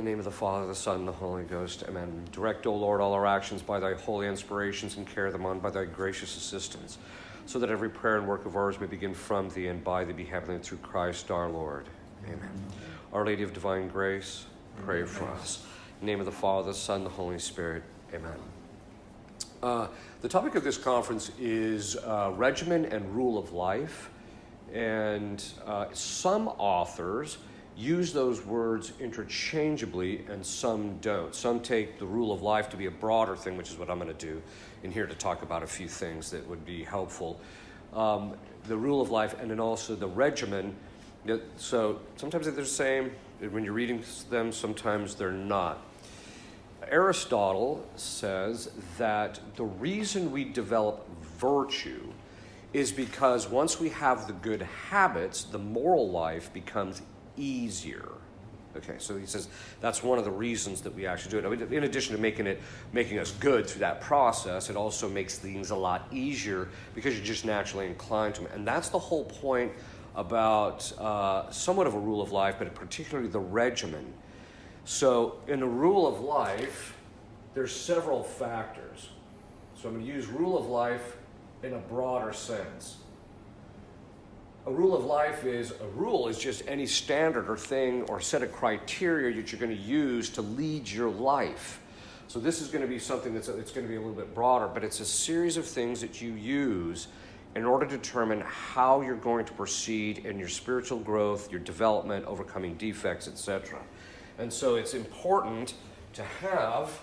name of the Father, the Son, and the Holy Ghost. Amen. Direct, O Lord, all our actions by thy holy inspirations, and carry them on by thy gracious assistance, so that every prayer and work of ours may begin from thee and by thee be heavenly through Christ our Lord. Amen. Our Lady of Divine Grace, pray for us. In the name of the Father, the Son, and the Holy Spirit. Amen. The topic of this conference is regimen and rule of life. And some authors use those words interchangeably and some don't. Some take the rule of life to be a broader thing, which is what I'm going to do in here to talk about a few things that would be helpful. The rule of life and then also the regimen. So sometimes they're the same. When you're reading them, sometimes they're not. Aristotle says that the reason we develop virtue is because once we have the good habits, the moral life becomes easier. Okay, so he says that's one of the reasons that we actually do it. In addition to making us good through that process, it also makes things a lot easier because you're just naturally inclined to them. And that's the whole point about somewhat of a rule of life, but particularly the regimen. So in the rule of life, there's several factors. So I'm going to use rule of life in a broader sense. A rule of life is just any standard or thing or set of criteria that you're going to use to lead your life. So this is going to be something it's going to be a little bit broader, but it's a series of things that you use in order to determine how you're going to proceed in your spiritual growth, your development, overcoming defects, etc. And so it's important to have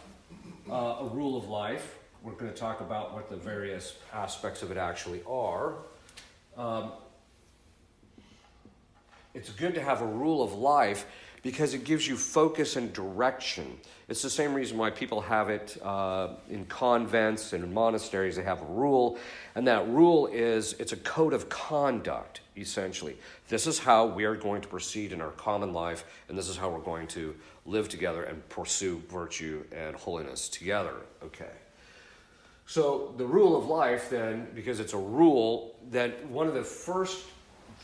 a rule of life. We're going to talk about what the various aspects of it actually are. It's good to have a rule of life because it gives you focus and direction. It's the same reason why people have it in convents and in monasteries. They have a rule, and that rule it's a code of conduct, essentially. This is how we are going to proceed in our common life, and this is how we're going to live together and pursue virtue and holiness together. Okay. So the rule of life then, because it's a rule, then one of the first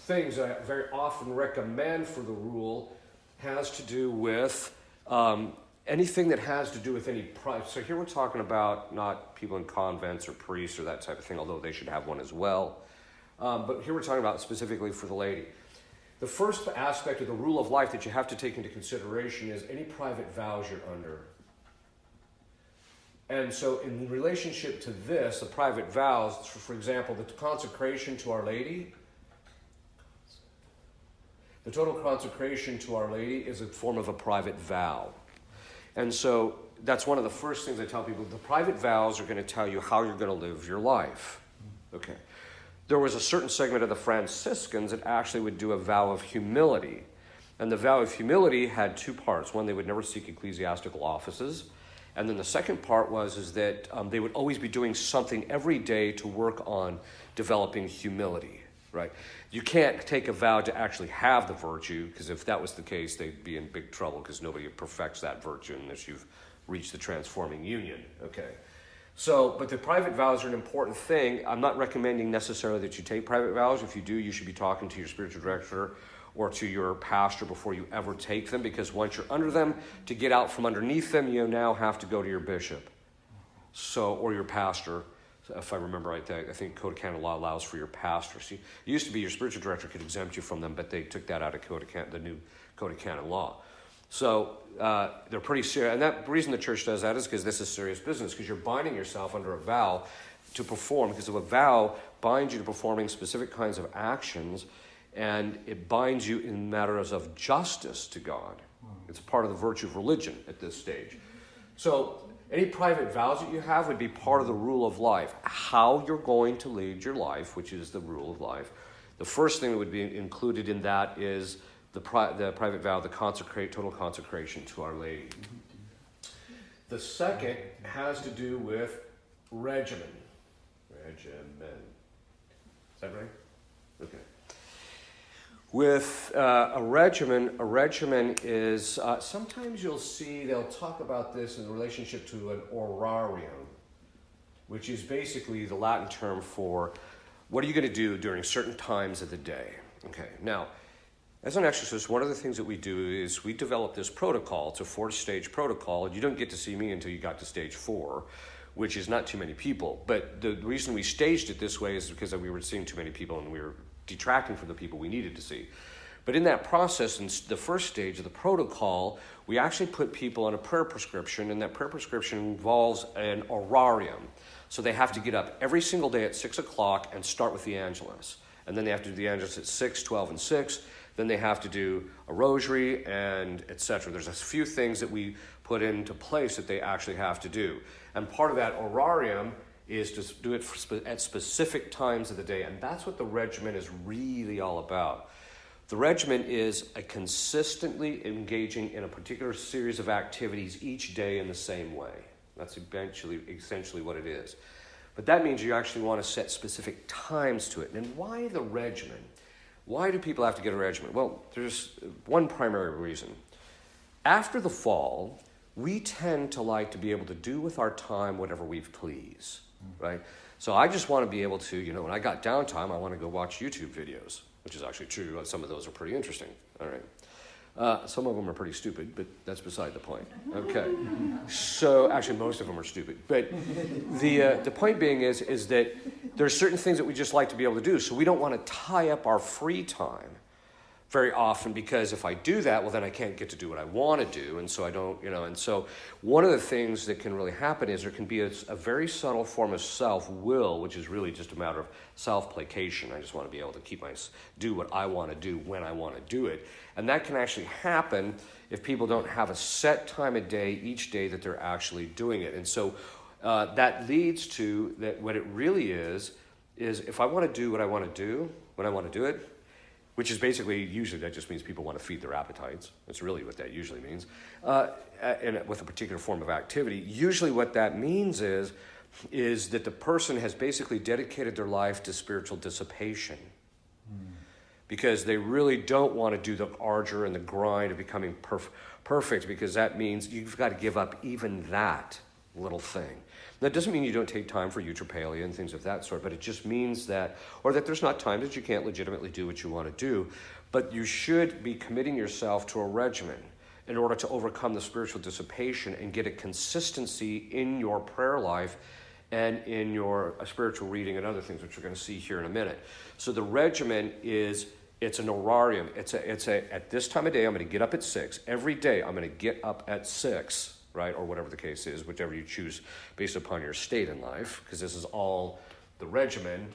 things I very often recommend for the rule has to do with anything that has to do with any private. So here we're talking about not people in convents or priests or that type of thing, although they should have one as well. But here we're talking about specifically for the laity. The first aspect of the rule of life that you have to take into consideration is any private vows you're under. And so in relationship to this, the private vows, for example, the consecration to Our Lady, the total consecration to Our Lady is a form of a private vow. And so that's one of the first things I tell people. The private vows are going to tell you how you're going to live your life. Okay. There was a certain segment of the Franciscans that actually would do a vow of humility. And the vow of humility had two parts. One, they would never seek ecclesiastical offices. And then the second part is that they would always be doing something every day to work on developing humility, right? You can't take a vow to actually have the virtue, because if that was the case, they'd be in big trouble because nobody perfects that virtue unless you've reached the transforming union, okay? So, but the private vows are an important thing. I'm not recommending necessarily that you take private vows. If you do, you should be talking to your spiritual director or to your pastor before you ever take them, because once you're under them, to get out from underneath them, you now have to go to your bishop, or your pastor. If I remember right, I think Code of Canon Law allows for your pastor. See, it used to be your spiritual director could exempt you from them, but they took that out of the new Code of Canon Law. So they're pretty serious, and the reason the church does that is because this is serious business, because you're binding yourself under a vow to perform, because of a vow binds you to performing specific kinds of actions, and it binds you in matters of justice to God. It's a part of the virtue of religion at this stage. So any private vows that you have would be part of the rule of life. How you're going to lead your life, which is the rule of life. The first thing that would be included in that is the private vow, the total consecration to Our Lady. The second has to do with regimen. Regimen. Is that right? Okay. With a regimen is, sometimes you'll see they'll talk about this in relationship to an orarium, which is basically the Latin term for what are you going to do during certain times of the day. Okay, now, As an exorcist, one of the things that we do is we develop this protocol. It's a 4-stage protocol, and you don't get to see me until you got to stage 4, which is not too many people. But the reason we staged it this way is because we were seeing too many people and we were detracting from the people we needed to see. But in that process, in the first stage of the protocol, we actually put people on a prayer prescription, and that prayer prescription involves an horarium. So they have to get up every single day at 6 o'clock and start with the Angelus. And then they have to do the Angelus at 6, 12, and 6. Then they have to do a rosary and etc. There's a few things that we put into place that they actually have to do. And part of that horarium is to do it at specific times of the day. And that's what the regimen is really all about. The regimen is a consistently engaging in a particular series of activities each day in the same way. That's essentially what it is. But that means you actually want to set specific times to it. And why the regimen? Why do people have to get a regimen? Well, there's one primary reason. After the fall, we tend to like to be able to do with our time whatever we please, right? So I just want to be able to, when I got downtime, I want to go watch YouTube videos, which is actually true. Some of those are pretty interesting, all right? Some of them are pretty stupid, but that's beside the point. Okay. So actually, most of them are stupid. But the point being is that there's certain things that we just like to be able to do. So we don't want to tie up our free time very often, because if I do that, well, then I can't get to do what I want to do. And so I don't, and so one of the things that can really happen is there can be a very subtle form of self-will, which is really just a matter of self-placation. I just want to be able to do what I want to do when I want to do it. And that can actually happen if people don't have a set time of day each day that they're actually doing it. And so that leads to that what it really is if I want to do what I want to do when I want to do it, which is basically, usually that just means people want to feed their appetites. That's really what that usually means. And with a particular form of activity, usually what that means is that the person has basically dedicated their life to spiritual dissipation. Because they really don't want to do the ardor and the grind of becoming perfect, because that means you've got to give up even that little thing. That doesn't mean you don't take time for eutrapelia and things of that sort, but it just means that there's not time that you can't legitimately do what you want to do, but you should be committing yourself to a regimen in order to overcome the spiritual dissipation and get a consistency in your prayer life and in your spiritual reading and other things, which we're going to see here in a minute. So the regimen it's an horarium. It's at this time of day, I'm going to get up at 6. Every day, I'm going to get up at 6. Right, or whatever the case is, whichever you choose based upon your state in life, because this is all the regimen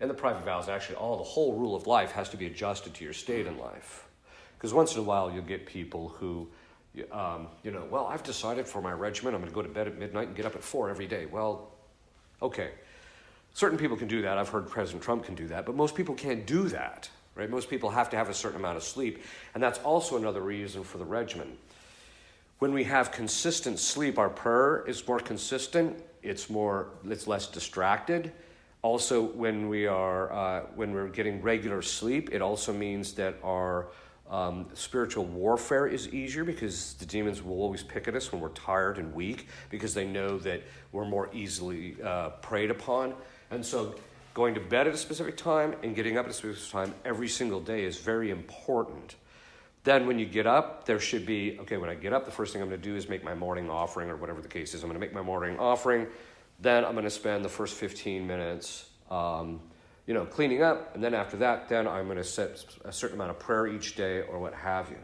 and the private vows. Actually, the whole rule of life has to be adjusted to your state in life. Because once in a while, you'll get people who, well, I've decided for my regimen, I'm going to go to bed at midnight and get up at 4 every day. Well, okay, certain people can do that. I've heard President Trump can do that, but most people can't do that. Right? Most people have to have a certain amount of sleep, and that's also another reason for the regimen. When we have consistent sleep, our prayer is more consistent. It's less distracted. Also, when we're getting regular sleep, it also means that our spiritual warfare is easier, because the demons will always pick at us when we're tired and weak, because they know that we're more easily preyed upon. And so going to bed at a specific time and getting up at a specific time every single day is very important. Then when you get up, there should be, when I get up, the first thing I'm going to do is make my morning offering, or whatever the case is. I'm going to make my morning offering. Then I'm going to spend the first 15 minutes, cleaning up. And then after that, then I'm going to set a certain amount of prayer each day, or what have you.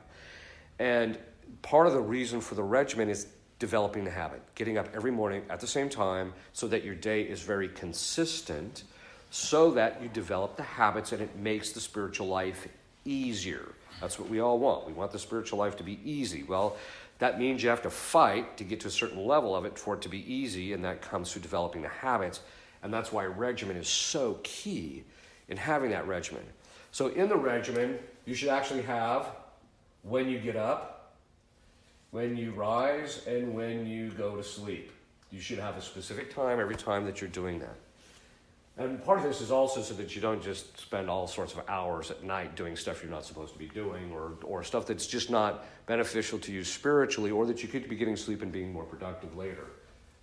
And part of the reason for the regimen is developing the habit, getting up every morning at the same time, so that your day is very consistent, so that you develop the habits and it makes the spiritual life easier. That's what we all want. We want the spiritual life to be easy. Well, that means you have to fight to get to a certain level of it for it to be easy, and that comes through developing the habits. And that's why regimen is so key in having that regimen. So in the regimen, you should actually have when you get up, when you rise, and when you go to sleep. You should have a specific time every time that you're doing that. And part of this is also so that you don't just spend all sorts of hours at night doing stuff you're not supposed to be doing, or stuff that's just not beneficial to you spiritually, or that you could be getting sleep and being more productive later.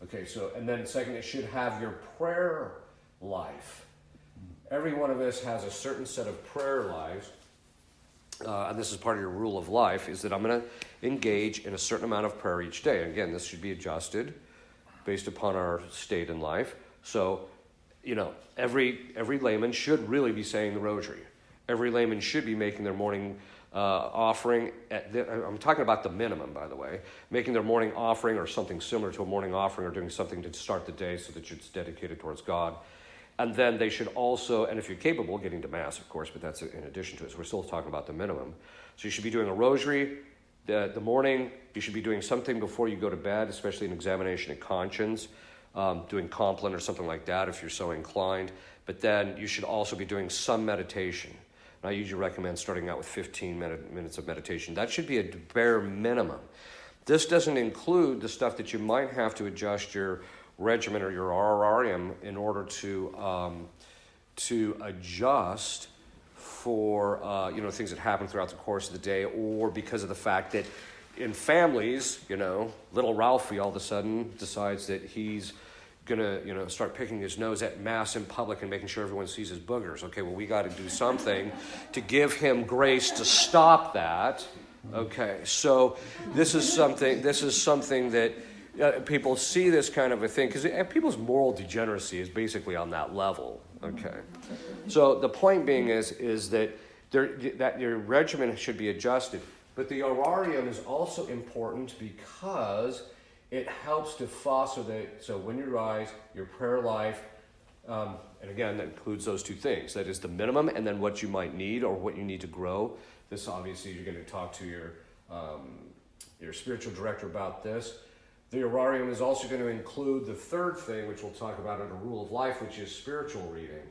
Okay, so, and then second, it should have your prayer life. Every one of us has a certain set of prayer lives and this is part of your rule of life, is that I'm going to engage in a certain amount of prayer each day. And again, this should be adjusted based upon our state in life. So, every layman should really be saying the rosary. Every layman should be making their morning offering. I'm talking about the minimum, by the way. Making their morning offering or something similar to a morning offering, or doing something to start the day so that it's dedicated towards God. And then they should also, and if you're capable, getting to Mass, of course, but that's in addition to it. So we're still talking about the minimum. So you should be doing a rosary the morning. You should be doing something before you go to bed, especially an examination of conscience, doing Compline or something like that if you're so inclined. But then you should also be doing some meditation. And I usually recommend starting out with 15 minutes of meditation. That should be a bare minimum. This doesn't include the stuff that you might have to adjust your regimen or your horarium in order to adjust for things that happen throughout the course of the day, or because of the fact that in families, little Ralphie all of a sudden decides that he's gonna start picking his nose at Mass in public and making sure everyone sees his boogers. Okay, well, we got to do something to give him grace to stop that. Okay, so this is something that people see this kind of a thing, because people's moral degeneracy is basically on that level. Okay, so the point being is that that your regimen should be adjusted, but the horarium is also important because it helps to foster so when you rise, your prayer life, and again, that includes those two things. That is the minimum, and then what you might need or what you need to grow. This obviously you're going to talk to your spiritual director about this. The horarium is also going to include the third thing, which we'll talk about in a rule of life, which is spiritual reading.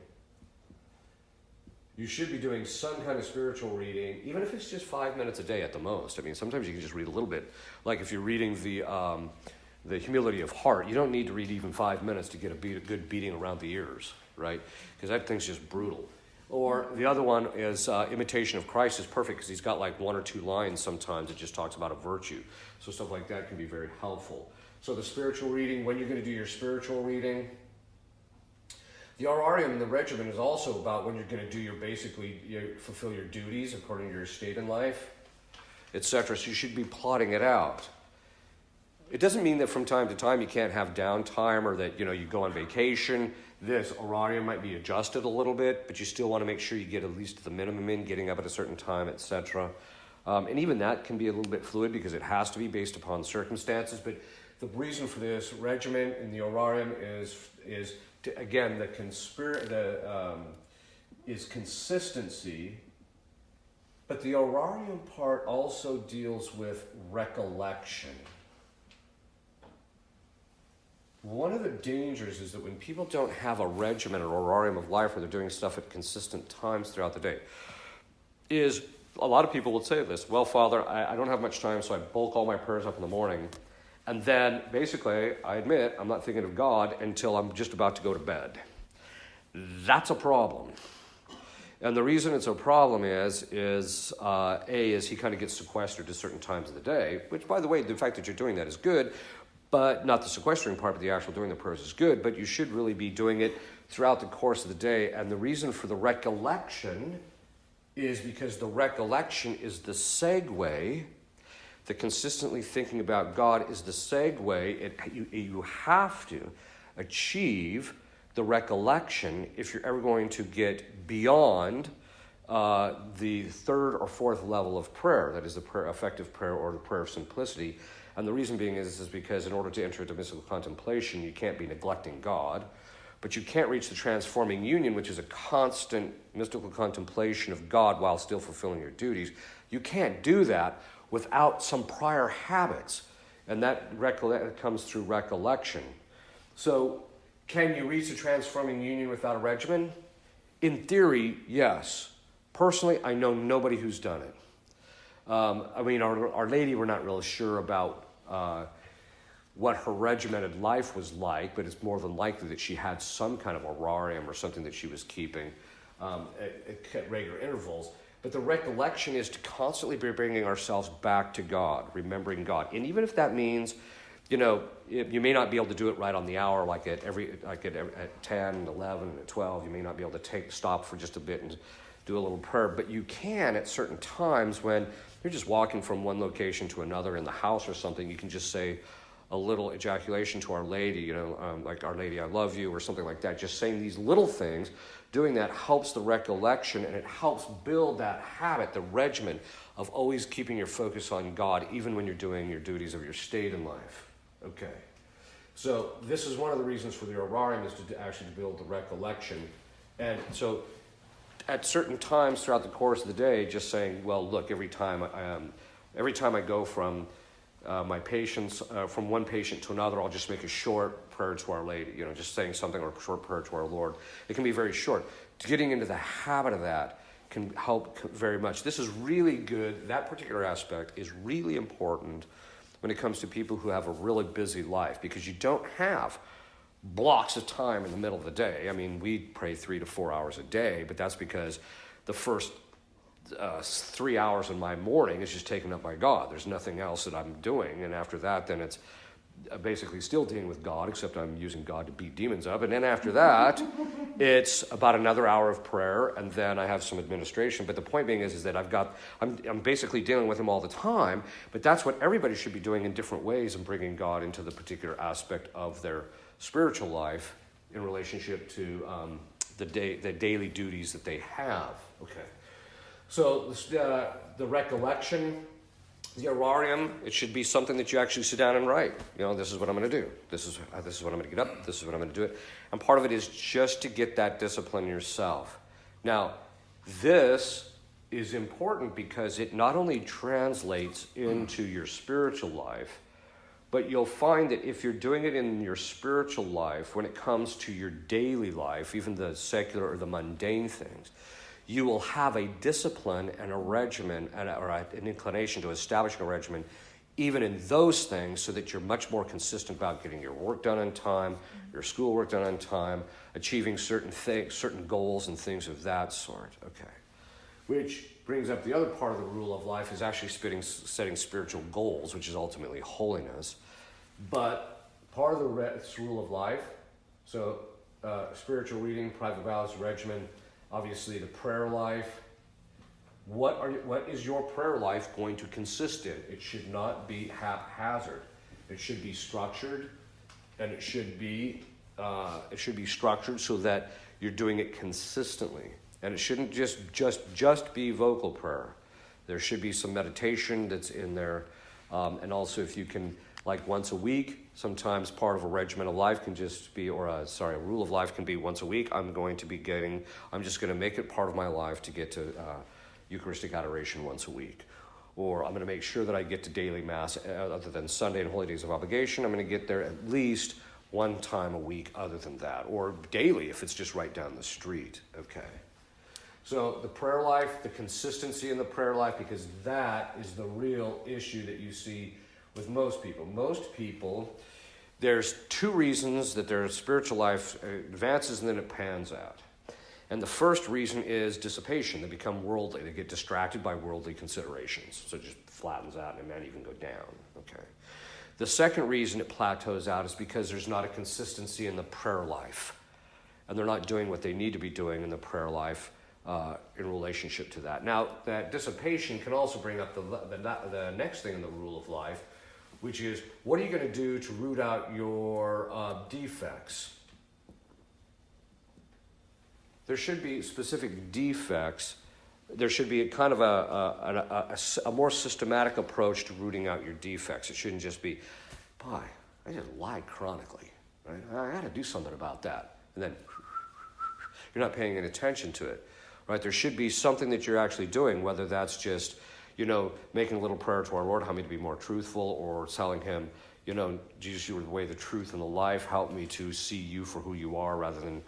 You should be doing some kind of spiritual reading, even if it's just 5 minutes a day at the most. I mean, sometimes you can just read a little bit. Like if you're reading the humility of heart, you don't need to read even 5 minutes to get a good beating around the ears, right? Because that thing's just brutal. Or the other one is Imitation of Christ is perfect because he's got like 1 or 2 lines sometimes. It just talks about a virtue. So stuff like that can be very helpful. So the spiritual reading, when you're going to do your spiritual reading, the horarium and the regimen is also about when you're going to do fulfill your duties according to your state in life, etc. So you should be plotting it out. It doesn't mean that from time to time you can't have downtime or that you go on vacation. This horarium might be adjusted a little bit, but you still want to make sure you get at least the minimum in, getting up at a certain time, etc. And even that can be a little bit fluid because it has to be based upon circumstances. But the reason for this regimen in the horarium is consistency. But the horarium part also deals with recollection. One of the dangers is that when people don't have a regimen or horarium of life where they're doing stuff at consistent times throughout the day, is a lot of people would say this: well, Father, I don't have much time, so I bulk all my prayers up in the morning, and then basically, I admit, I'm not thinking of God until I'm just about to go to bed. That's a problem. And the reason it's a problem is he kind of gets sequestered to certain times of the day, which, by the way, the fact that you're doing that is good, but not the sequestering part, but the actual doing the prayers is good, but you should really be doing it throughout the course of the day. And the reason for the recollection is because the recollection is the segue. The consistently thinking about God is the segue. You have to achieve the recollection if you're ever going to get beyond the third or fourth level of prayer, that is the prayer, effective prayer, or the prayer of simplicity. And the reason being is because in order to enter into mystical contemplation, you can't be neglecting God, but you can't reach the transforming union, which is a constant mystical contemplation of God while still fulfilling your duties. You can't do that without some prior habits, and that comes through recollection. So, can you reach the transforming union without a regimen? In theory, yes. Personally, I know nobody who's done it. Our Lady, we're not really sure about what her regimented life was like, but it's more than likely that she had some kind of horarium or something that she was keeping at regular intervals. But the recollection is to constantly be bringing ourselves back to God, remembering God. And even if that means, you may not be able to do it right on the hour, like at 10, 11, and at 12. You may not be able to stop for just a bit and do a little prayer. But you can at certain times when you're just walking from one location to another in the house or something, you can just say a little ejaculation to Our Lady, like Our Lady, I love you, or something like that. Just saying these little things, doing that helps the recollection, and it helps build that habit, the regimen of always keeping your focus on God, even when you're doing your duties of your state in life. Okay. So this is one of the reasons for the orarium, is to actually build the recollection. And so at certain times throughout the course of the day, just saying, well, look, every time I go from my patients, from one patient to another, I'll just make a short prayer to Our Lady, just saying something, or a short prayer to our Lord. It can be very short. Getting into the habit of that can help very much. This is really good. That particular aspect is really important when it comes to people who have a really busy life, because you don't have blocks of time in the middle of the day. I mean, we pray 3 to 4 hours a day, but that's because the first 3 hours in my morning is just taken up by God. There's nothing else that I'm doing. And after that, then it's basically still dealing with God, except I'm using God to beat demons up. And then after that, it's about another hour of prayer, and then I have some administration. But the point being is that I'm basically dealing with him all the time, but that's what everybody should be doing in different ways, and bringing God into the particular aspect of their spiritual life in relationship to the daily duties that they have. Okay. So the recollection, the orarium, it should be something that you actually sit down and write. This is what I'm going to do. This is what I'm going to get up. This is what I'm going to do it. And part of it is just to get that discipline yourself. Now, this is important because it not only translates into your spiritual life, but you'll find that if you're doing it in your spiritual life, when it comes to your daily life, even the secular or the mundane things, you will have a discipline and a regimen, or an inclination to establishing a regimen, even in those things, so that you're much more consistent about getting your work done on time, your schoolwork done on time, achieving certain things, certain goals and things of that sort. Okay. Which brings up the other part of the rule of life, is actually setting spiritual goals, which is ultimately holiness. But part of the rule of life, so spiritual reading, private vows, regimen, obviously the prayer life. What is your prayer life going to consist in? It should not be haphazard. It should be structured, and it should be structured so that you're doing it consistently. And it shouldn't just be vocal prayer. There should be some meditation that's in there, and also if you can, like once a week. Sometimes part of a regimen of life can just be, a rule of life can be once a week. I'm just going to make it part of my life to get to Eucharistic adoration once a week. Or I'm going to make sure that I get to daily Mass, other than Sunday and holy days of obligation. I'm going to get there at least one time a week other than that. Or daily if it's just right down the street. Okay. So the prayer life, the consistency in the prayer life, because that is the real issue that you see with most people. Most people, there's two reasons that their spiritual life advances and then it pans out. And the first reason is dissipation. They become worldly. They get distracted by worldly considerations. So it just flattens out and it might even go down. Okay. The second reason it plateaus out is because there's not a consistency in the prayer life. And they're not doing what they need to be doing in the prayer life in relationship to that. Now, that dissipation can also bring up the next thing in the rule of life, which is, what are you going to do to root out your defects? There should be specific defects. There should be a kind of a more systematic approach to rooting out your defects. It shouldn't just be, boy, I just lie chronically. Right? I got to do something about that. And then you're not paying any attention to it. Right? There should be something that you're actually doing, whether that's just, making a little prayer to our Lord, help me to be more truthful, or telling him, Jesus, you are the way, the truth, and the life. Help me to see you for who you are rather than,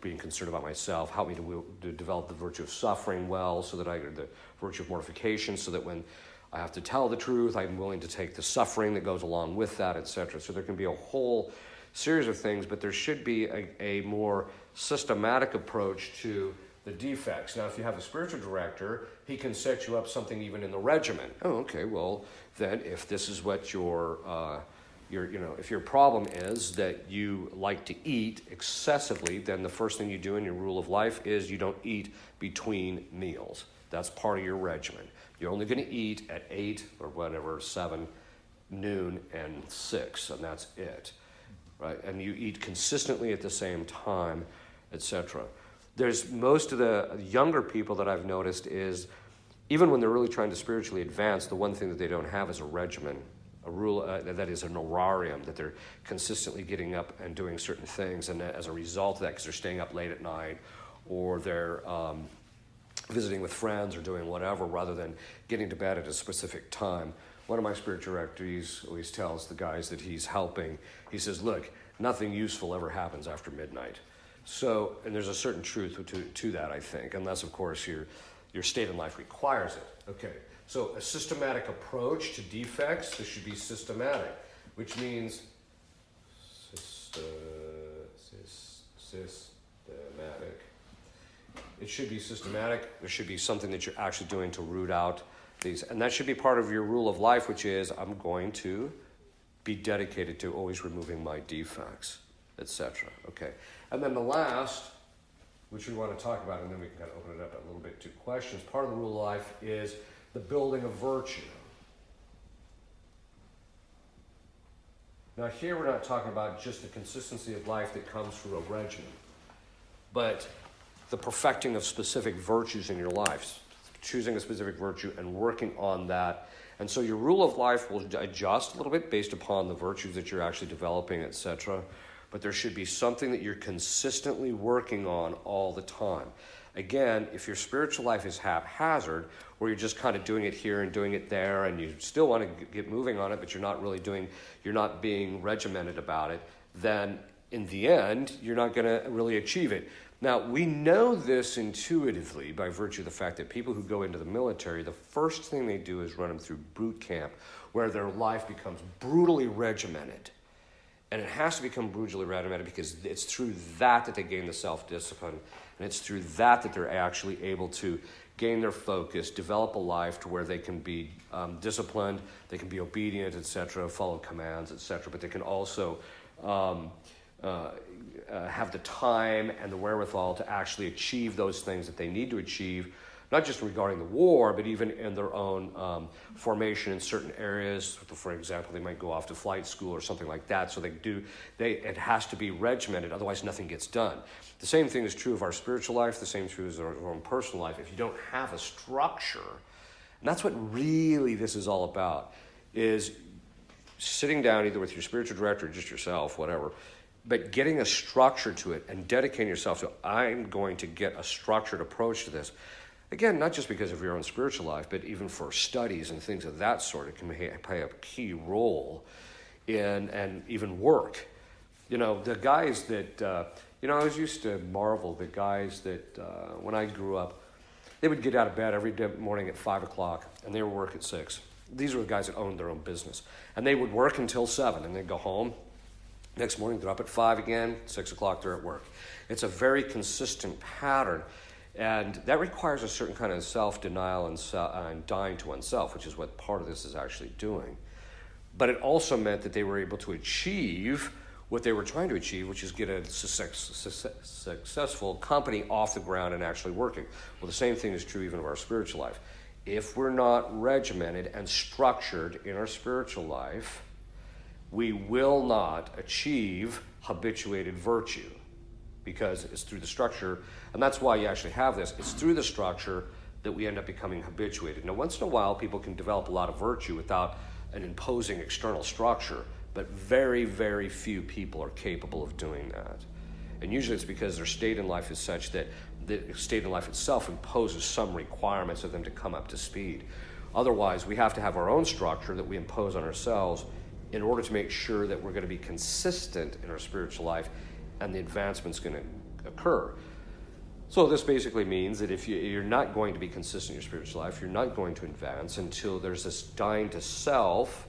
being concerned about myself. Help me to develop the virtue of suffering well, so that the virtue of mortification, so that when I have to tell the truth, I'm willing to take the suffering that goes along with that, etc. So there can be a whole series of things, but there should be a more systematic approach to the defects. Now, if you have a spiritual director, he can set you up something even in the regimen. Oh, okay, well, then if this is what your if your problem is that you like to eat excessively, then the first thing you do in your rule of life is you don't eat between meals. That's part of your regimen. You're only going to eat at 8 or whatever, 7, noon, and 6, and that's it, right? And you eat consistently at the same time, etc. There's most of the younger people that I've noticed is, even when they're really trying to spiritually advance, the one thing that they don't have is a regimen, a rule, that is an horarium, that they're consistently getting up and doing certain things, and as a result of that, because they're staying up late at night, or they're visiting with friends or doing whatever, rather than getting to bed at a specific time. One of my spiritual directors always tells the guys that he's helping, he says, look, nothing useful ever happens after midnight. So, and there's a certain truth to that, I think, unless, of course, your state in life requires it. Okay, so a systematic approach to defects, this should be systematic, which means systematic. It should be systematic. There should be something that you're actually doing to root out these. And that should be part of your rule of life, which is I'm going to be dedicated to always removing my defects, etc. Okay. And then the last, which we want to talk about, and then we can kind of open it up a little bit to questions. Part of the rule of life is the building of virtue. Now here we're not talking about just the consistency of life that comes through a regimen, but the perfecting of specific virtues in your life, choosing a specific virtue and working on that. And so your rule of life will adjust a little bit based upon the virtues that you're actually developing, etc. But there should be something that you're consistently working on all the time. Again, if your spiritual life is haphazard, where you're just kind of doing it here and doing it there, and you still want to get moving on it, but you're not being regimented about it, then in the end, you're not going to really achieve it. Now, we know this intuitively by virtue of the fact that people who go into the military, the first thing they do is run them through boot camp, where their life becomes brutally regimented. And it has to become brutally regimented because it's through that they gain the self-discipline, and it's through that they're actually able to gain their focus, develop a life to where they can be disciplined, they can be obedient, etc., follow commands, etc., but they can also have the time and the wherewithal to actually achieve those things that they need to achieve, not just regarding the war, but even in their own formation in certain areas. For example, they might go off to flight school or something like that, so it has to be regimented, otherwise nothing gets done. The same thing is true of our spiritual life, the same is true of our own personal life. If you don't have a structure, and that's what really this is all about, is sitting down either with your spiritual director or just yourself, whatever, but getting a structure to it and dedicating yourself to, I'm going to get a structured approach to this. Again, not just because of your own spiritual life, but even for studies and things of that sort, it can play a key role in, and even work. The guys that, I always used to marvel the guys that, when I grew up, they would get out of bed every morning at 5 o'clock, and they would work at 6. These were the guys that owned their own business. And they would work until 7, and they'd go home. Next morning, they're up at 5 again, 6 o'clock, they're at work. It's a very consistent pattern, and that requires a certain kind of self-denial and dying to oneself, which is what part of this is actually doing. But it also meant that they were able to achieve what they were trying to achieve, which is get a successful company off the ground and actually working. Well, the same thing is true even of our spiritual life. If we're not regimented and structured in our spiritual life, we will not achieve habituated virtue, because it's through the structure, and that's why you actually have this. It's through the structure that we end up becoming habituated. Now, once in a while, people can develop a lot of virtue without an imposing external structure, but very, very few people are capable of doing that. And usually it's because their state in life is such that the state in life itself imposes some requirements of them to come up to speed. Otherwise, we have to have our own structure that we impose on ourselves in order to make sure that we're going to be consistent in our spiritual life and the advancement's going to occur. So this basically means that if you're not going to be consistent in your spiritual life, you're not going to advance until there's this dying to self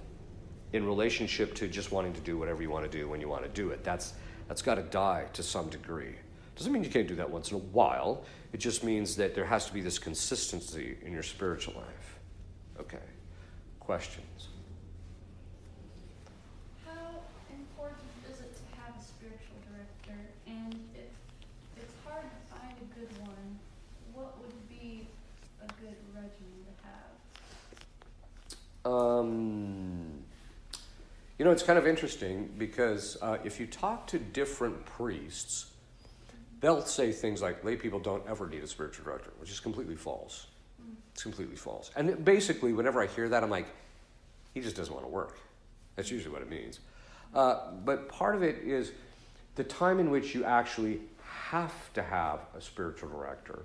in relationship to just wanting to do whatever you want to do when you want to do it. That's got to die to some degree. Doesn't mean you can't do that once in a while. It just means that there has to be this consistency in your spiritual life. Okay. Questions? How It's kind of interesting because if you talk to different priests, they'll say things like lay people don't ever need a spiritual director, which is completely false. It's completely false. And basically, whenever I hear that, I'm like, he just doesn't want to work. That's usually what it means. But part of it is the time in which you actually have to have a spiritual director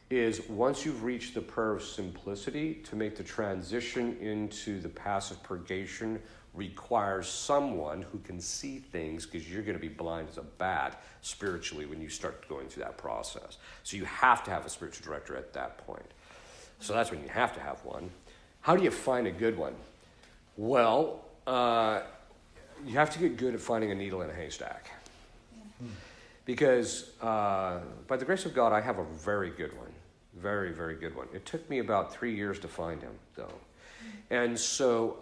is once you've reached the prayer of simplicity. To make the transition into the passive purgation requires someone who can see things, because you're going to be blind as a bat spiritually when you start going through that process. So you have to have a spiritual director at that point. So that's when you have to have one. How do you find a good one? Well, you have to get good at finding a needle in a haystack. Because by the grace of God, I have a very good one. Very, very good one. It took me about 3 years to find him, though. And so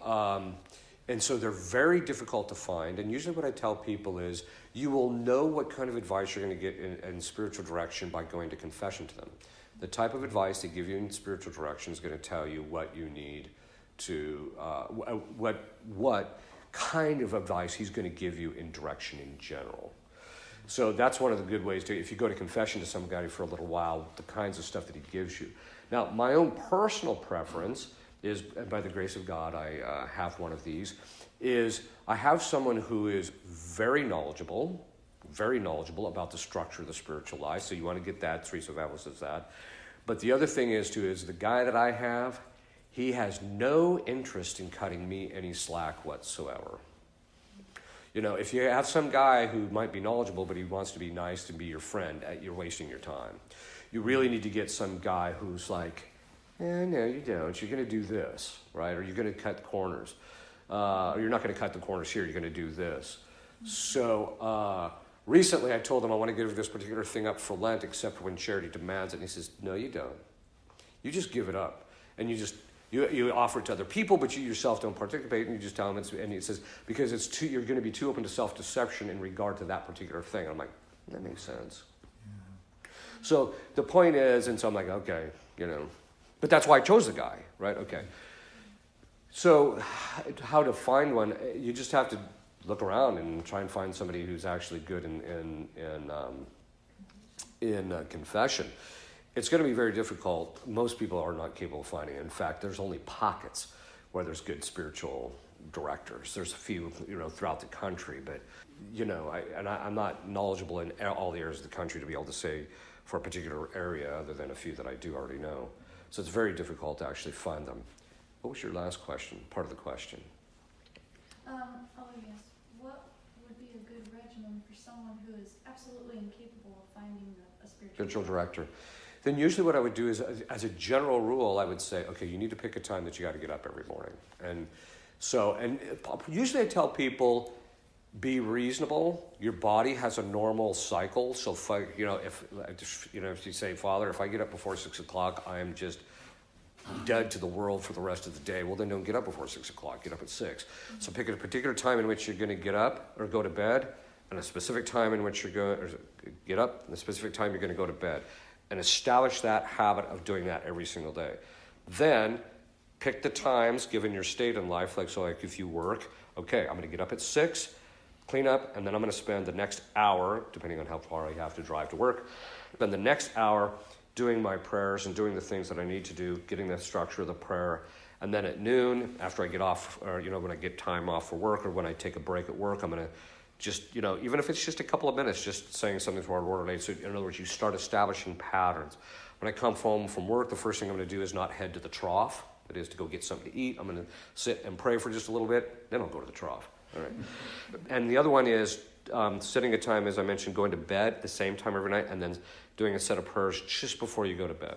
they're very difficult to find. And usually what I tell people is you will know what kind of advice you're going to get in spiritual direction by going to confession to them. The type of advice they give you in spiritual direction is going to tell you what you need to, what kind of advice he's going to give you in direction in general. So that's one of the good ways to, if you go to confession to somebody for a little while, the kinds of stuff that he gives you. Now, my own personal preference is, and by the grace of God, I have one of these, is I have someone who is very knowledgeable about the structure of the spiritual life. So you want to get that. Teresa of Avila says that. But the other thing is the guy that I have, he has no interest in cutting me any slack whatsoever. If you have some guy who might be knowledgeable, but he wants to be nice and be your friend, you're wasting your time. You really need to get some guy who's like, no, you don't. You're going to do this, right? Or you're going to cut corners. Or you're not going to cut the corners here. You're going to do this. So recently I told him I want to give this particular thing up for Lent, except when charity demands it. And he says, no, you don't. You just give it up. And you offer it to other people, but you yourself don't participate, and you just tell them and he says, because you're going to be too open to self-deception in regard to that particular thing. And I'm like, that makes sense. Yeah. So the point is, and so I'm like, okay, but that's why I chose the guy, right? Okay. So how to find one? You just have to look around and try and find somebody who's actually good in confession. It's going to be very difficult. Most people are not capable of finding it. In fact, there's only pockets where there's good spiritual directors. There's a few, throughout the country, but, I'm not knowledgeable in all the areas of the country to be able to say for a particular area other than a few that I do already know. So it's very difficult to actually find them. What was your last question, part of the question? Yes. What would be a good regimen for someone who is absolutely incapable of finding a spiritual director? Then usually what I would do is, as a general rule, I would say, okay, you need to pick a time that you got to get up every morning. And usually I tell people, be reasonable. Your body has a normal cycle. So if you say, Father, if I get up before 6 o'clock, I am just dead to the world for the rest of the day. Well, then don't get up before 6 o'clock. Get up at 6. So pick a particular time in which you're going to get up or go to bed, and a specific time in which you're going to get up, and a specific time you're going to go to bed. And establish that habit of doing that every single day. Then pick the times given your state in life, like if you work, okay, I'm going to get up at 6, clean up, and then I'm going to spend the next hour, depending on how far I have to drive to work, then the next hour doing my prayers and doing the things that I need to do, getting the structure of the prayer. And then at noon, after I get off, or when I get time off for work, or when I take a break at work, I'm going to just, even if it's just a couple of minutes, just saying something to our Lord. So in other words, you start establishing patterns. When I come home from work, the first thing I'm going to do is not head to the trough. That is to go get something to eat. I'm going to sit and pray for just a little bit. Then I'll go to the trough. All right. And the other one is setting a time, as I mentioned, going to bed at the same time every night, and then doing a set of prayers just before you go to bed.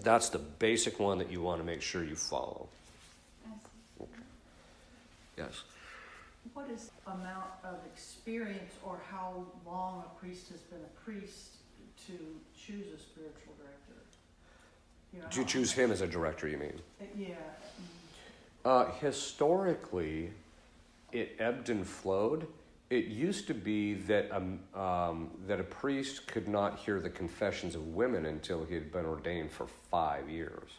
That's the basic one that you want to make sure you follow. Okay. Yes. What is the amount of experience or how long a priest has been a priest to choose a spiritual director? To choose him as a director, you mean? Yeah. Historically, it ebbed and flowed. It used to be that a priest could not hear the confessions of women until he had been ordained for 5 years.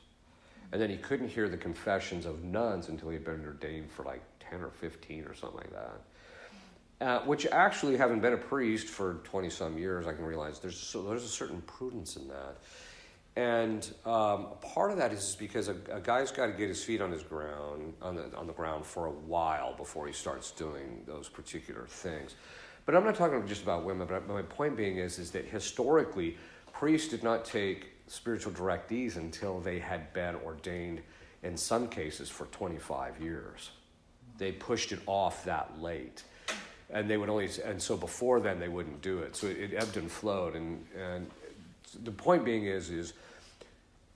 And then he couldn't hear the confessions of nuns until he'd been ordained for like 10 or 15 or something like that. Which actually, having been a priest for 20-some years, I can realize there's a certain prudence in that. And part of that is because a guy's got to get his feet on the ground for a while before he starts doing those particular things. But I'm not talking just about women, but my point being is that historically, priests did not take spiritual directees until they had been ordained, in some cases, for 25 years. They pushed it off that late. And they would and so before then they wouldn't do it. So it ebbed and flowed. And the point being is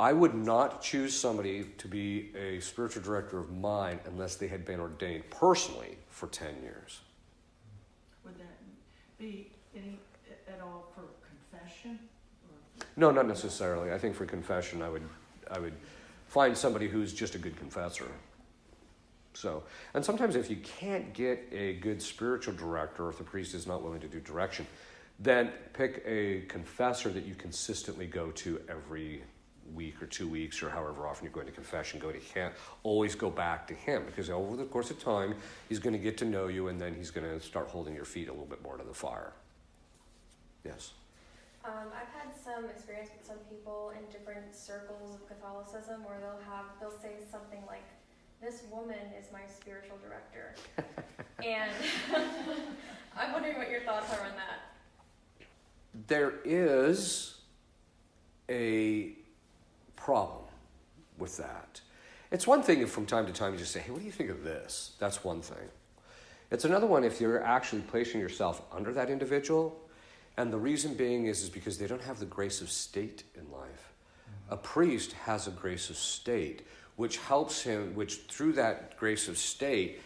I would not choose somebody to be a spiritual director of mine unless they had been ordained personally for 10 years. Would that be any at all for confession? No, not necessarily. I think for confession I would find somebody who's just a good confessor. So, and sometimes if you can't get a good spiritual director, or if the priest is not willing to do direction, then pick a confessor that you consistently go to every week or 2 weeks or however often you're going to confession. Go to him. Always go back to him, because over the course of time, he's going to get to know you, and then he's going to start holding your feet a little bit more to the fire. Yes? I've had some experience with some people in different circles of Catholicism where they'll say something like, "This woman is my spiritual director." And I'm wondering what your thoughts are on that. There is a problem with that. It's one thing if from time to time you just say, "Hey, what do you think of this?" That's one thing. It's another one if you're actually placing yourself under that individual, and the reason being is because they don't have the grace of state in life. A priest has a grace of state, which helps him, which through that grace of state,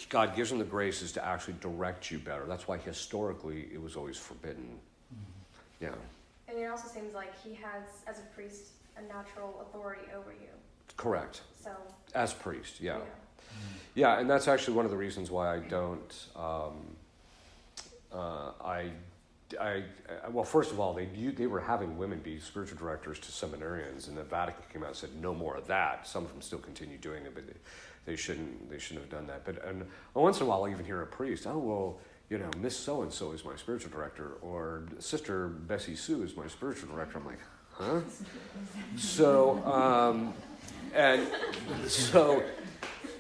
God gives him the graces to actually direct you better. That's why historically it was always forbidden. Mm-hmm. Yeah. And it also seems like he has, as a priest, a natural authority over you. Correct. So. As priest, yeah. Yeah. Yeah, and that's actually one of the reasons why I don't, well, first of all, they were having women be spiritual directors to seminarians, and the Vatican came out and said no more of that. Some of them still continue doing it, but they shouldn't have done that. But and once in a while, I even hear a priest, "Oh, well, Miss So and So is my spiritual director," or "Sister Bessie Sue is my spiritual director." I'm like, huh? So, and so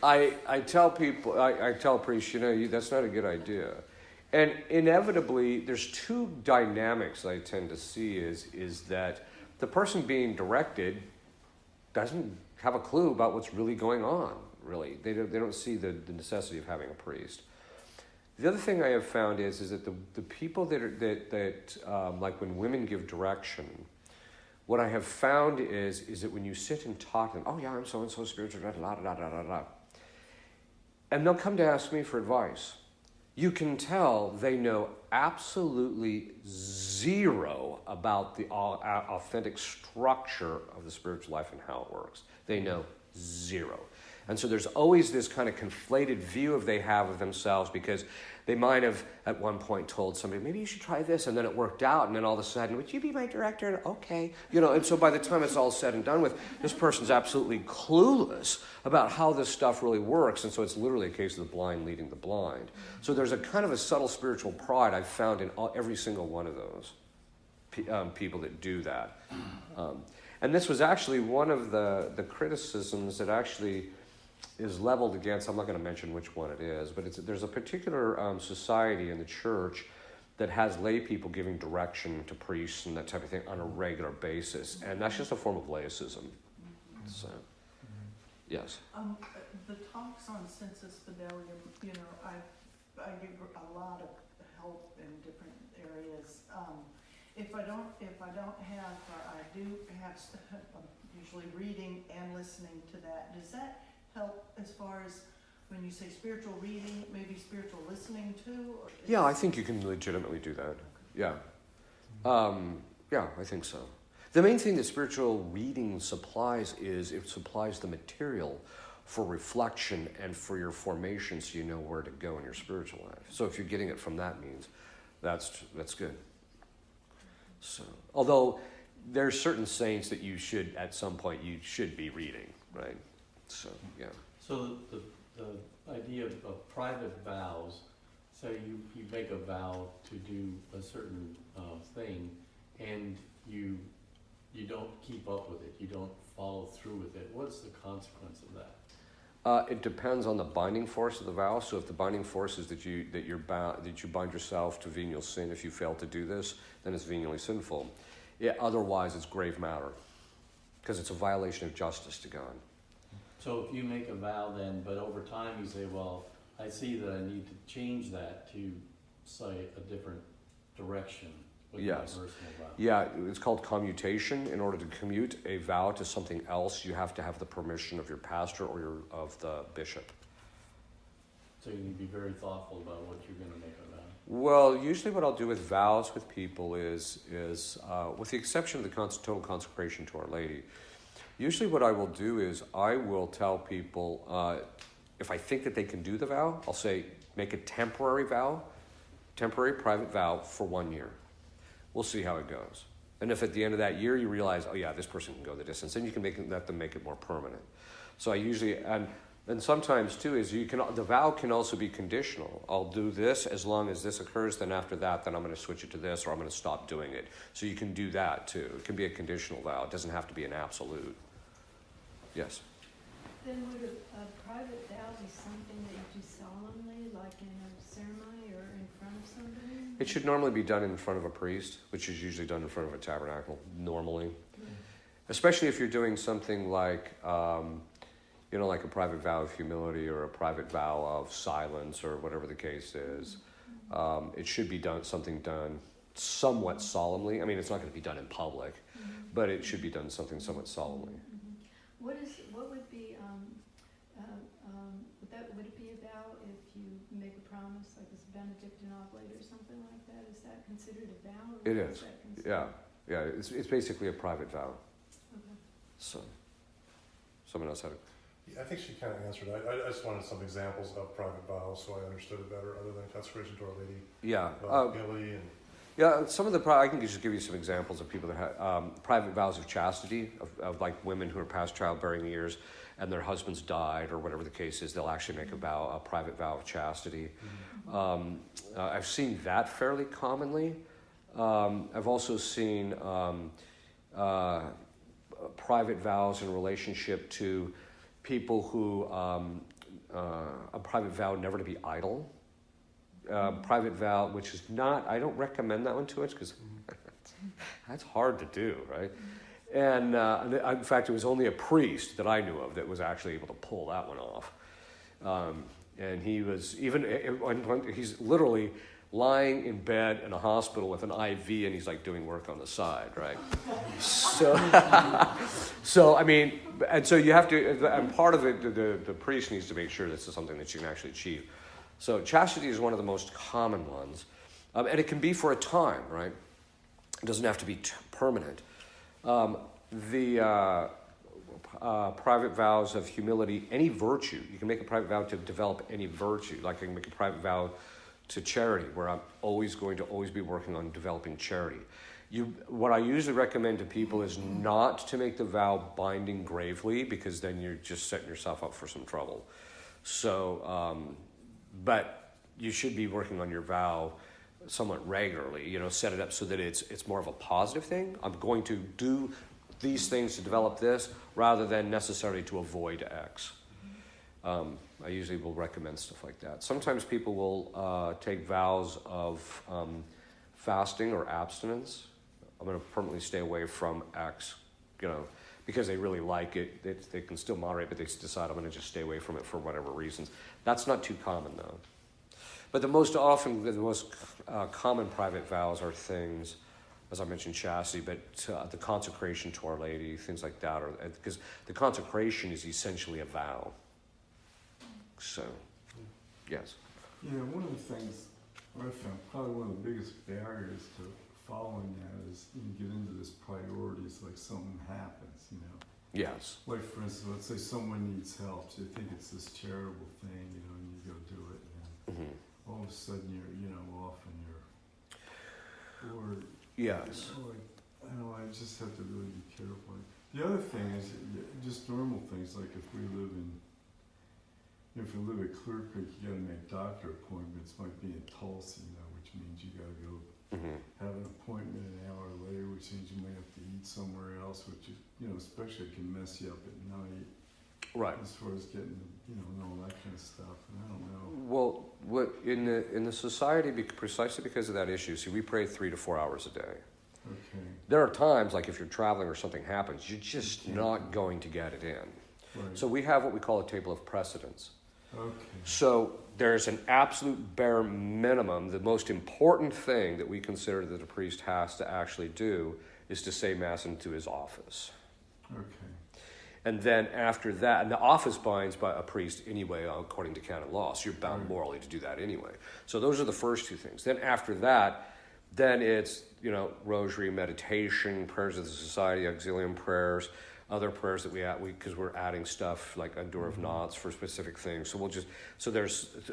I tell people, I tell priests, that's not a good idea. And inevitably, there's two dynamics I tend to see is that the person being directed doesn't have a clue about what's really going on, really. They don't see the necessity of having a priest. The other thing I have found is that the people that like when women give direction, what I have found is that when you sit and talk to them, "Oh yeah, I'm so-and-so spiritual, da da da da da da," and they'll come to ask me for advice. You can tell they know absolutely zero about the authentic structure of the spiritual life and how it works. They know zero. And so there's always this kind of conflated view they have of themselves, because they might have at one point told somebody, "Maybe you should try this," and then it worked out, and then all of a sudden, "Would you be my director?" And okay. And so by the time it's all said and done with, this person's absolutely clueless about how this stuff really works, and so it's literally a case of the blind leading the blind. So there's a kind of a subtle spiritual pride I've found in every single one of those people that do that. And this was actually one of the criticisms that actually is leveled against, I'm not going to mention which one it is, but there's a particular society in the church that has lay people giving direction to priests and that type of thing on a regular basis, and that's just a form of laicism. So, yes. The talks on Sensus Fidelium, I give a lot of help in different areas. If I don't have, I do have, I'm usually reading and listening to that. Does that help as far as when you say spiritual reading, maybe spiritual listening too? Yeah, I think you can legitimately do that. Yeah. Yeah, I think so. The main thing that spiritual reading supplies is it supplies the material for reflection and for your formation, so you know where to go in your spiritual life. So if you're getting it from that means, that's good. So, although there's certain saints that you should, at some point, you should be reading, right? So, yeah. So the idea of private vows, so you make a vow to do a certain thing, and you don't keep up with it, you don't follow through with it. What's the consequence of that? It depends on the binding force of the vow. So if the binding force is that you bind yourself to venial sin if you fail to do this, then it's venially sinful. Otherwise, it's grave matter, because it's a violation of justice to God. So if you make a vow then, but over time you say, well, I see that I need to change that to, say, a different direction with my personal vow. Yeah, it's called commutation. In order to commute a vow to something else, you have to have the permission of your pastor or of the bishop. So you need to be very thoughtful about what you're going to make a vow. Well, usually what I'll do with vows with people is with the exception of the total consecration to Our Lady, usually what I will do is I will tell people, if I think that they can do the vow, I'll say, make a temporary private vow for 1 year. We'll see how it goes. And if at the end of that year you realize, oh yeah, this person can go the distance, then you can let them make it more permanent. So I usually, and sometimes too, is the vow can also be conditional. I'll do this as long as this occurs, then after that, then I'm going to switch it to this, or I'm going to stop doing it. So you can do that too. It can be a conditional vow. It doesn't have to be an absolute. Yes? Then would a private vow be something that you do solemnly, like in a ceremony or in front of somebody? It should normally be done in front of a priest, which is usually done in front of a tabernacle, normally. Especially if you're doing something like, like a private vow of humility or a private vow of silence or whatever the case is. It should be done somewhat solemnly. I mean, it's not going to be done in public, but it should be done somewhat solemnly. What would be, would it be a vow if you make a promise, like this Benedictine oblate or something like that? Is that considered a vow? Or It is. Yeah. It's basically a private vow. Okay. So, someone else had a... Yeah, I think she kind of answered. I just wanted some examples of private vows so I understood it better, other than consecration to Our Lady. Yeah. Humility and... Yeah, some of I can just give you some examples of people that have private vows of chastity, of like women who are past childbearing years and their husbands died or whatever the case is. They'll actually make a private vow of chastity. I've seen that fairly commonly. I've also seen private vows in relationship to people who, a private vow never to be idle. Private vow, which is not, I don't recommend that one too much because that's hard to do, right? And in fact, it was only a priest that I knew of that was actually able to pull that one off. And he was he's literally lying in bed in a hospital with an IV and he's like doing work on the side, right? So I mean, and so you have to, and part of it, the priest needs to make sure this is something that you can actually achieve. So chastity is one of the most common ones. And it can be for a time, right? It doesn't have to be permanent. The private vows of humility, any virtue. You can make a private vow to develop any virtue. Like I can make a private vow to charity, where I'm always going to be working on developing charity. What I usually recommend to people is not to make the vow binding gravely, because then you're just setting yourself up for some trouble. So... but you should be working on your vow somewhat regularly, set it up so that it's more of a positive thing. I'm going to do these things to develop this rather than necessarily to avoid X. I usually will recommend stuff like that. Sometimes people will take vows of fasting or abstinence. I'm going to permanently stay away from X, because they really like it. They can still moderate, but they decide I'm going to just stay away from it for whatever reasons. That's not too common, though. But the most common private vows are things, as I mentioned, chastity, but the consecration to Our Lady, things like that. Because the consecration is essentially a vow. So, yes. Yeah, one of the things I found, probably one of the biggest barriers to following that is you get into this priorities, like something happens, Yes. Like, for instance, let's say someone needs help, so you think it's this charitable thing, and you go do it, and all of a sudden you're, off and you're, or... Yes. Or, know, I just have to really be careful. The other thing is just normal things, like if we live at Clear Creek, you gotta make doctor appointments, might be in Tulsa, which means you gotta go have an appointment an hour later, which means you may have to eat somewhere else, which is, especially can mess you up at night. Right. As far as getting, and all that kind of stuff, and I don't know. Well, what in the society, precisely because of that issue, see, we pray 3 to 4 hours a day. Okay. There are times, like if you're traveling or something happens, you're just not going to get it in. Right. So we have what we call a table of precedence. Okay. So there's an absolute bare minimum. The most important thing that we consider that a priest has to actually do is to say Mass into his office. Okay. And then after that, and the office binds by a priest anyway, according to canon law, so you're bound morally to do that anyway. So those are the first two things. Then after that, then it's, rosary, meditation, prayers of the society, auxilium prayers, other prayers that we add, because we're adding stuff like Endure of Knots for specific things. So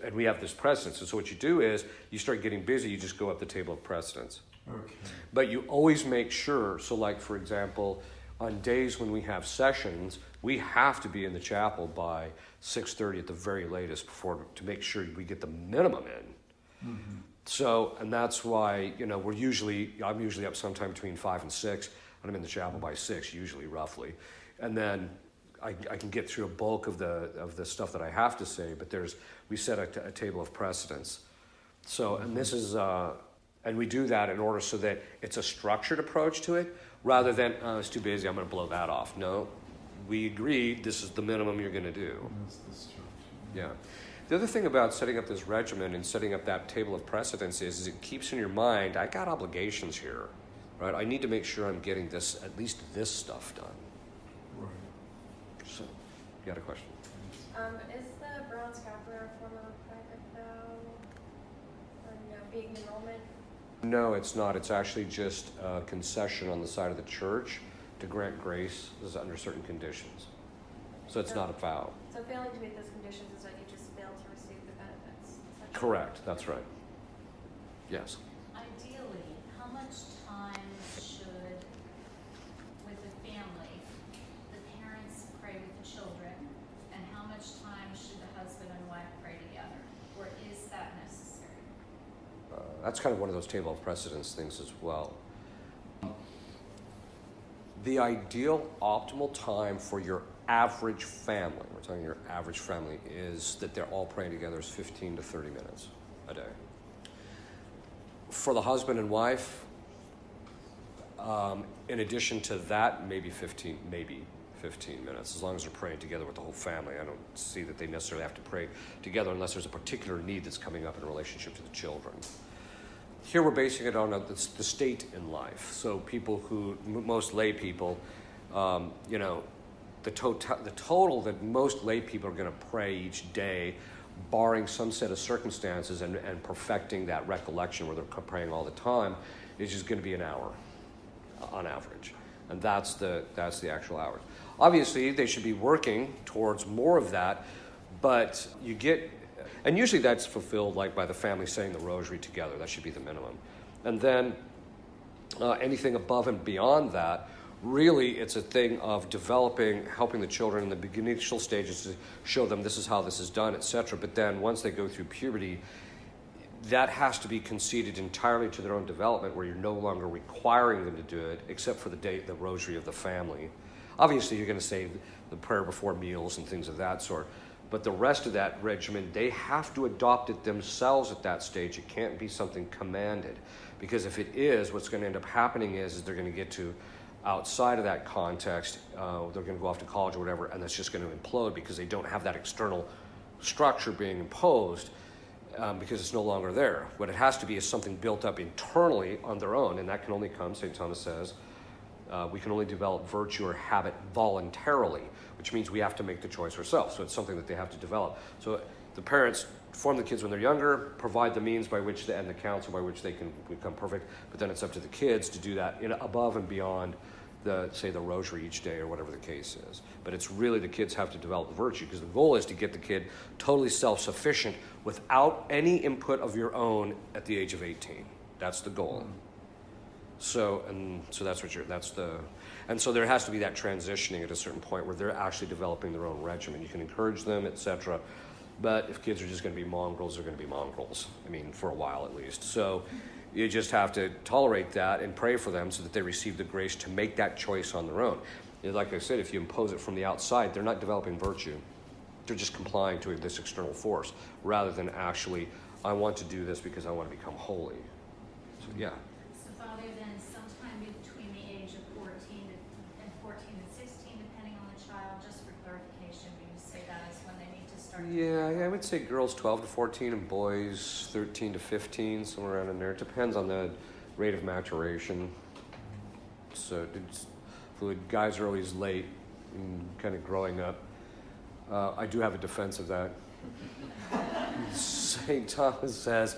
and we have this precedence. And so what you do is, you start getting busy, you just go up the table of precedence. Okay. But you always make sure, so like for example, on days when we have sessions, we have to be in the chapel by 6:30 at the very latest to make sure we get the minimum in. Mm-hmm. So, and that's why, I'm usually up sometime between 5 and 6, and I'm in the chapel by 6, usually, roughly. And then I can get through a bulk of the stuff that I have to say, but we set a table of precedence. So, and this is, and we do that in order so that it's a structured approach to it, rather than, it's too busy, I'm going to blow that off. No, we agreed this is the minimum you're going to do. That's the structure. Yeah. The other thing about setting up this regimen and setting up that table of precedence is it keeps in your mind, I got obligations here, right? I need to make sure I'm getting at least this stuff done. Right. So, you got a question? Is the Brown Scapular a form of private vow? Or no, being enrollment? No, it's not. It's actually just a concession on the side of the church to grant grace under certain conditions. So it's not a vow. So failing to meet those conditions is that you just fail to receive the benefits. Correct. That's right. Yes. Ideally, how much time should, with the family, the parents pray with the children, and how much time should the husband and wife pray together? Or is that necessary? That's kind of one of those table of precedence things as well. The ideal optimal time for your average family, we're talking your average family, is that they're all praying together is 15 to 30 minutes a day. For the husband and wife, in addition to that, maybe 15 minutes, as long as they're praying together with the whole family. I don't see that they necessarily have to pray together unless there's a particular need that's coming up in relationship to the children. Here we're basing it on the state in life. So most lay people, the total that most lay people are going to pray each day, barring some set of circumstances and perfecting that recollection where they're praying all the time, is just going to be an hour on average. And that's the actual hours. Obviously, they should be working towards more of that, but and usually that's fulfilled like by the family saying the rosary together. That should be the minimum. And then anything above and beyond that, really it's a thing of helping the children in the initial stages to show them this is how this is done, etc. But then once they go through puberty, that has to be conceded entirely to their own development, where you're no longer requiring them to do it, except for the rosary of the family. Obviously, you're going to say the prayer before meals and things of that sort. But the rest of that regimen, they have to adopt it themselves at that stage. It can't be something commanded. Because if it is, what's going to end up happening is they're going to get to outside of that context, they're going to go off to college or whatever, and that's just going to implode because they don't have that external structure being imposed because it's no longer there. What it has to be is something built up internally on their own, and that can only come, St. Thomas says, we can only develop virtue or habit voluntarily, which means we have to make the choice ourselves. So it's something that they have to develop. So the parents form the kids when they're younger, provide the means by which and the counsel by which they can become perfect, but then it's up to the kids to do that above and beyond the rosary each day or whatever the case is. But it's really the kids have to develop the virtue, because the goal is to get the kid totally self-sufficient without any input of your own at the age of 18. That's the goal. So there has to be that transitioning at a certain point where they're actually developing their own regimen. You can encourage them, etc. But if kids are just going to be mongrels, they're going to be mongrels. I mean, for a while at least. So you just have to tolerate that and pray for them so that they receive the grace to make that choice on their own. Like I said, if you impose it from the outside, they're not developing virtue. They're just complying to this external force rather than actually, I want to do this because I want to become holy. So, yeah. So Father, then sometime between the age of 14 and 16, depending on the child, just for clarification, we just say that is when they need to start. Yeah, I would say girls 12 to 14 and boys 13 to 15, somewhere around in there. It depends on the rate of maturation. So the guys are always late and kind of growing up. I do have a defense of that. St. Thomas says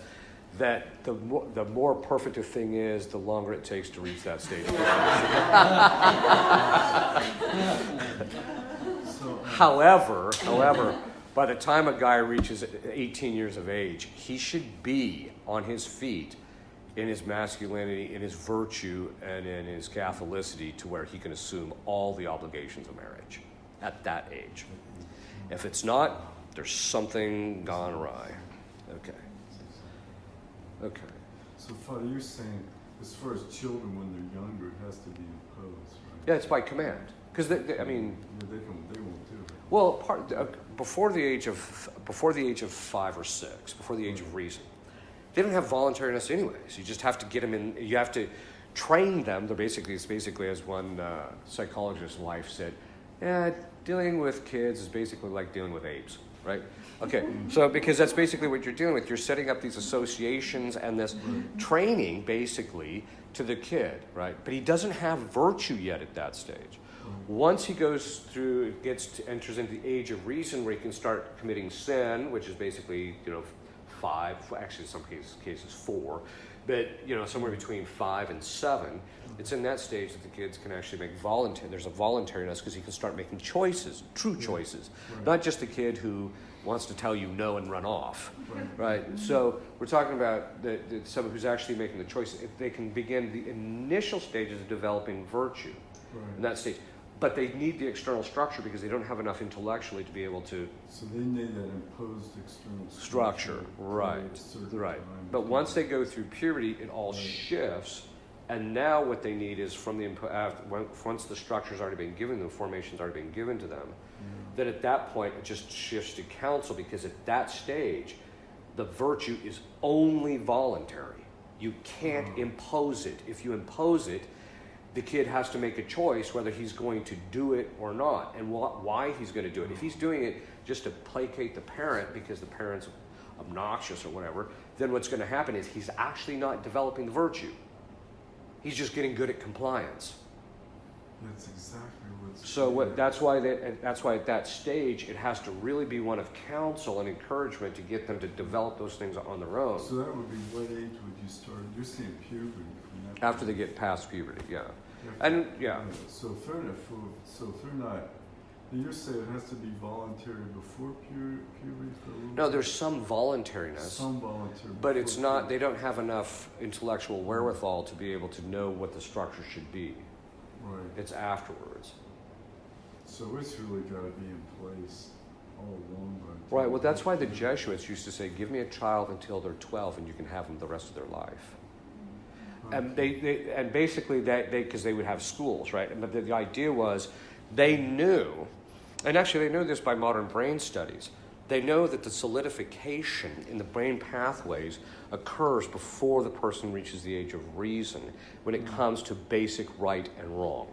that the more perfect a thing is, the longer it takes to reach that stage. However, by the time a guy reaches 18 years of age, he should be on his feet in his masculinity, in his virtue, and in his Catholicity to where he can assume all the obligations of marriage at that age. If it's not, there's something gone awry. Okay. So, Father, you're saying as far as children when they're younger, it has to be imposed, right? Yeah, it's by command. Because Yeah, they won't do it. well, before the age of 5 or 6, before the age of reason, they don't have voluntariness anyways. You just have to get them in. You have to train them. It's basically as one psychologist's wife said, yeah, dealing with kids is basically like dealing with apes, right? Okay, so because that's basically what you're dealing with. You're setting up these associations and this training basically to the kid, right? But he doesn't have virtue yet at that stage. Once he goes through, enters into the age of reason where he can start committing sin, which is basically, 5, actually in some cases 4, but somewhere between 5 and 7, it's in that stage that the kids can actually make there's a voluntariness because he can start making choices, true choices, not just the kid who wants to tell you no and run off, right? So we're talking about someone who's actually making the choice. If they can begin the initial stages of developing virtue in that stage. But they need the external structure because they don't have enough intellectually to be able to. So they need that imposed external structure, right. But once they go through puberty, it all shifts, and now what they need is once the structure's already been given, the formation's already been given to them, then at that point it just shifts to counsel because at that stage, the virtue is only voluntary. You can't impose it. If you impose it, the kid has to make a choice whether he's going to do it or not and why he's going to do it. If he's doing it just to placate the parent because the parent's obnoxious or whatever, then what's going to happen is he's actually not developing the virtue. He's just getting good at compliance. That's exactly what's. So that's why at that stage it has to really be one of counsel and encouragement to get them to develop those things on their own. So that would be what age would you start? You're saying puberty. After they get past puberty, yeah. So fair enough. So if they're not, you're saying it has to be voluntary before puberty for a little. No, there's some voluntariness. Some voluntary. But it's not. They don't have enough intellectual wherewithal to be able to know what the structure should be. Right. It's afterwards. So it's really got to be in place all along. Right. Well, that's why the Jesuits used to say, "Give me a child until they're 12, and you can have them the rest of their life." And they basically because they would have schools, right? But the idea was they knew, and actually they know this by modern brain studies. They know that the solidification in the brain pathways occurs before the person reaches the age of reason when it comes to basic right and wrong.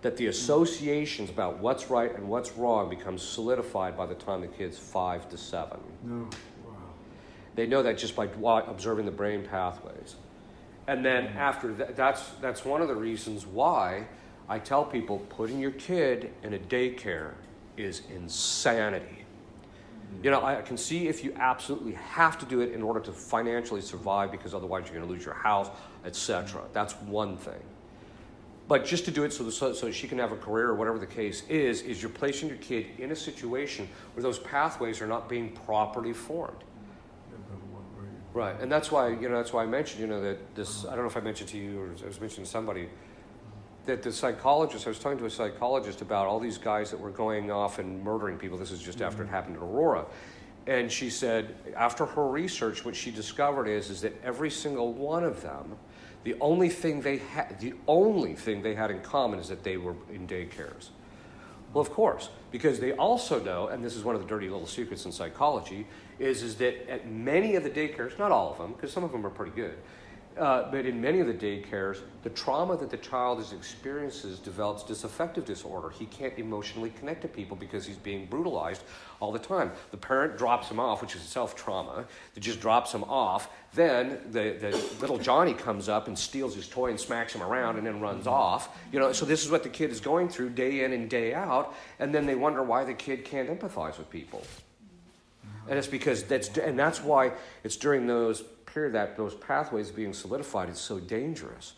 That the associations about what's right and what's wrong become solidified by the time the kid's 5 to 7. No. Wow. They know that just by observing the brain pathways. And then after that, that's one of the reasons why I tell people putting your kid in a daycare is insanity. I can see if you absolutely have to do it in order to financially survive because otherwise you're going to lose your house, etc. That's one thing. But just to do it so she can have a career or whatever the case is you're placing your kid in a situation where those pathways are not being properly formed. Right, and that's why, that's why I mentioned, that this, I don't know if I mentioned to you or I was mentioning to somebody, that the psychologist, I was talking to a psychologist about all these guys that were going off and murdering people. This is just after it happened in Aurora. And she said, after her research, what she discovered is that every single one of them, the only thing they had in common is that they were in daycares. Well, of course, because they also know, and this is one of the dirty little secrets in psychology, is that at many of the daycares, not all of them, because some of them are pretty good, but in many of the daycares, the trauma that the child experiences develops disaffective disorder. He can't emotionally connect to people because he's being brutalized all the time. The parent drops him off, which is itself trauma. It just drops him off. Then the little Johnny comes up and steals his toy and smacks him around and then runs off. So this is what the kid is going through day in and day out. And then they wonder why the kid can't empathize with people. And it's because that's why it's during those period that those pathways being solidified is so dangerous.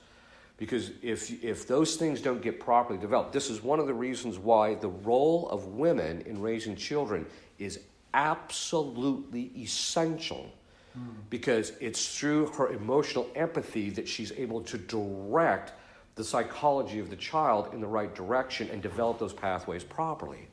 Because if those things don't get properly developed, this is one of the reasons why the role of women in raising children is absolutely essential. Because it's through her emotional empathy that she's able to direct the psychology of the child in the right direction and develop those pathways properly.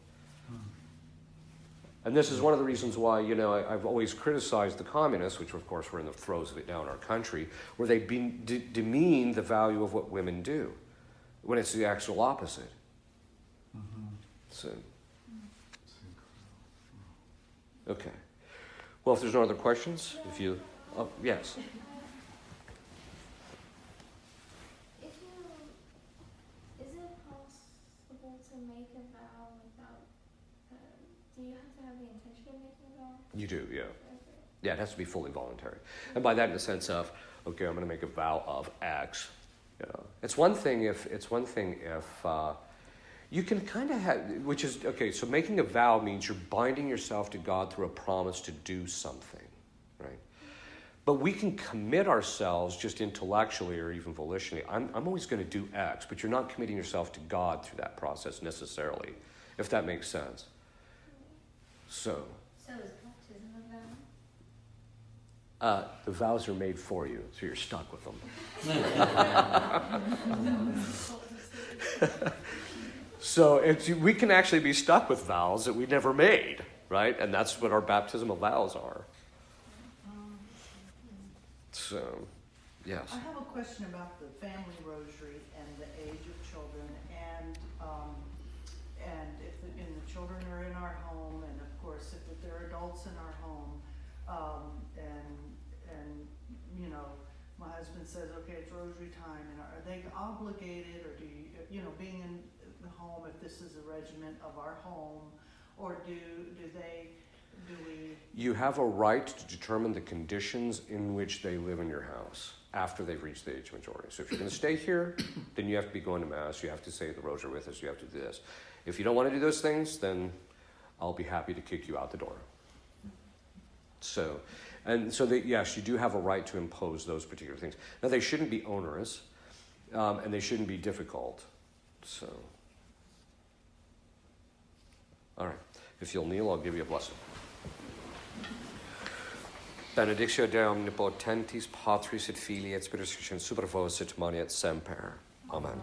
And this is one of the reasons why, I've always criticized the communists, which of course were in the throes of it now in our country, where they demean the value of what women do, when it's the actual opposite. So, okay. Well, if there's no other questions, yes. Is it possible to make a vow without, do you have to have the intention of making a vow? You do, yeah. Okay. Yeah, it has to be fully voluntary. And by that in the sense of, okay, I'm going to make a vow of X. It's one thing if you can kind of have, which is, okay, so making a vow means you're binding yourself to God through a promise to do something, right? But we can commit ourselves just intellectually or even volitionally. I'm always going to do X, but you're not committing yourself to God through that process necessarily, if that makes sense. So So is baptism a vow? The vows are made for you, so you're stuck with them. So we can actually be stuck with vows that we never made, right? And that's what our baptismal vows are. So, yes. I have a question about the family rosary and the age of children, and if the children are in our home, and of course if they're adults in our home, and my husband says, okay, it's rosary time, and are they obligated, or do you, being in the home, if this is a regimen of our home, or do we? You have a right to determine the conditions in which they live in your house after they've reached the age of majority. So if you're going to stay here, then you have to be going to Mass, you have to say the rosary with us, you have to do this. If you don't want to do those things, then I'll be happy to kick you out the door. So yes, you do have a right to impose those particular things. Now, they shouldn't be onerous, and they shouldn't be difficult. So, all right. If you'll kneel, I'll give you a blessing. Benedictio Dei omnipotentis, Patris et Filii et Spiritus Sancti, super vos et manet semper. Amen.